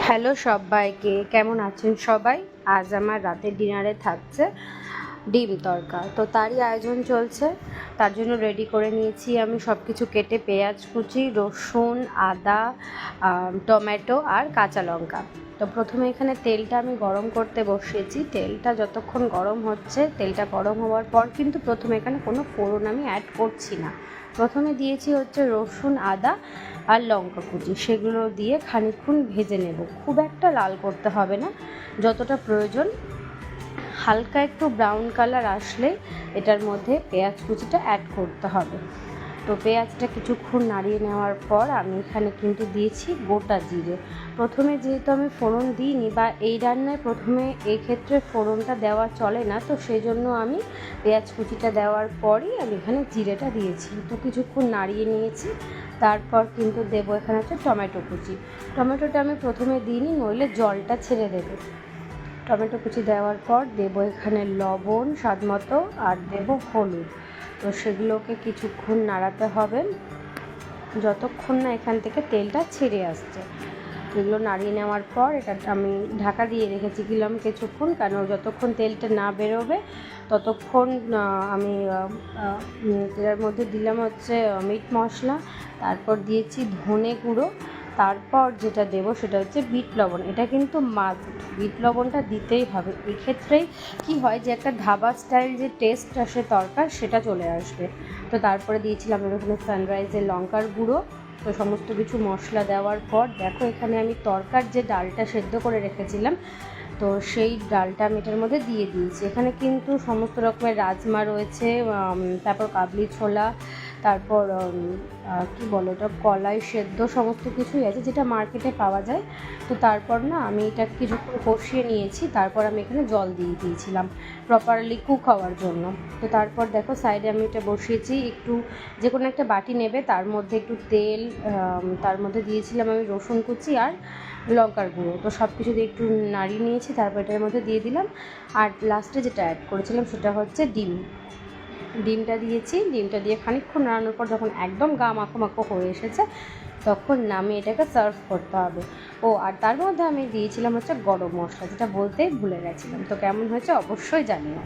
Hello সবাইকে, কেমন আছেন সবাই? আজ আমার রাতের ডিনারে থাকছে ডিম তড়কা। তো তারই আয়োজন চলছে। তার জন্য রেডি করে নিয়েছি আমি সব কিছু কেটে, পেঁয়াজ কুচি, রসুন, আদা, টমেটো আর কাঁচা লঙ্কা। তো প্রথমে এখানে তেলটা আমি গরম করতে বসিয়েছি। তেলটা যতক্ষণ গরম হচ্ছে, তেলটা গরম হওয়ার পর কিন্তু প্রথমে এখানে কোনো ফোড়ন আমি অ্যাড করছি না। প্রথমে দিয়েছি হচ্ছে রসুন, আদা আর লঙ্কা কুচি, সেগুলো দিয়ে খানিকক্ষণ ভেজে নেব। খুব একটা লাল করতে হবে না, যতটা প্রয়োজন। হালকা একটু ব্রাউন কালার আসলে এটার মধ্যে পেঁয়াজ কুচিটা অ্যাড করতে হবে। তো পেঁয়াজটা কিছুক্ষণ নাড়িয়ে নেওয়ার পর আমি এখানে কিন্তু দিয়েছি গোটা জিরে। প্রথমে যেহেতু আমি ফোড়ন দিইনি, বা এই রান্নায় প্রথমে এই ক্ষেত্রে ফোড়নটা দেওয়া চলে না, তো সেই জন্য আমি পেঁয়াজ কুচিটা দেওয়ার পরই আমি এখানে জিরেটা দিয়েছি। তো কিছুক্ষণ নাড়িয়ে নিয়েছি। তারপর কিন্তু দেবো এখানে হচ্ছে টমেটো কুচি। টমেটোটা আমি প্রথমে দিইনি, নইলে জলটা ছেড়ে দেবে। টমেটো কুচি দেওয়ার পর দেবো এখানে লবণ স্বাদ মতো, আর দেবো হলুদ। তো সেগুলোকে কিছুক্ষণ নাড়াতে হবে যতক্ষণ না এখান থেকে তেলটা ছেড়ে আসছে। এগুলো নাড়িয়ে নেওয়ার পর এটা আমি ঢাকা দিয়ে রেখেছিলাম কিছুক্ষণ, কারণ যতক্ষণ তেলটা না বেরোবে ততক্ষণ আমি এটার মধ্যে দিলাম হচ্ছে মিট মশলা, তারপর দিয়েছি ধনে গুঁড়ো, তারপর যেটা দেবো সেটা হচ্ছে বিট লবণ। এটা কিন্তু মাস্ট, বিট লবণটা দিতেই হবে। এক্ষেত্রেই কি হয় যে একটা ধাবা স্টাইল যে টেস্ট আসে তরকার, সেটা চলে আসবে। তো তারপরে দিয়েছিলাম এখানে সানরাইজের লঙ্কার গুঁড়ো। তো সমস্ত কিছু মশলা দেওয়ার পর দেখো এখানে আমি তরকার যে ডালটা সেদ্ধ করে রেখেছিলাম, তো সেই ডালটা আমি এটার মধ্যে দিয়ে দিয়েছি। এখানে কিন্তু সমস্ত রকমের রাজমা রয়েছে, তারপর কাবলি ছোলা, তারপর কি বলো ওটা, কলাই সেদ্ধ, সমস্ত কিছুই আছে যেটা মার্কেটে পাওয়া যায়। তো তারপর না আমি এটা কিছুক্ষণ কষিয়ে নিয়েছি। তারপর আমি এখানে জল দিয়ে দিয়েছিলাম প্রপারলি কুক হওয়ার জন্য। তো তারপর দেখো সাইডে আমি এটা বসিয়েছি। একটু যে কোনো একটা বাটি নেবে, তার মধ্যে একটু তেল, তার মধ্যে দিয়েছিলাম আমি রসুন কুচি আর লঙ্কার গুঁড়ো। তো সব কিছু দিয়ে একটু নাড়িয়ে নিয়েছি। তারপর এটার মধ্যে দিয়ে দিলাম। আর লাস্টে যেটা অ্যাড করেছিলাম সেটা হচ্ছে ডিমটা দিয়েছি। ডিমটা দিয়ে খানিকক্ষণ নাড়ানোর পর যখন একদম গা মাখো মাখো হয়ে এসেছে, তখন নামিয়ে এটাকে সার্ভ করতে হবে। ও আর তার মধ্যে আমি দিয়েছিলাম হচ্ছে গরম মশলা, যেটা বলতেই ভুলে গেছিলাম। তো কেমন হয়েছে অবশ্যই জানিও।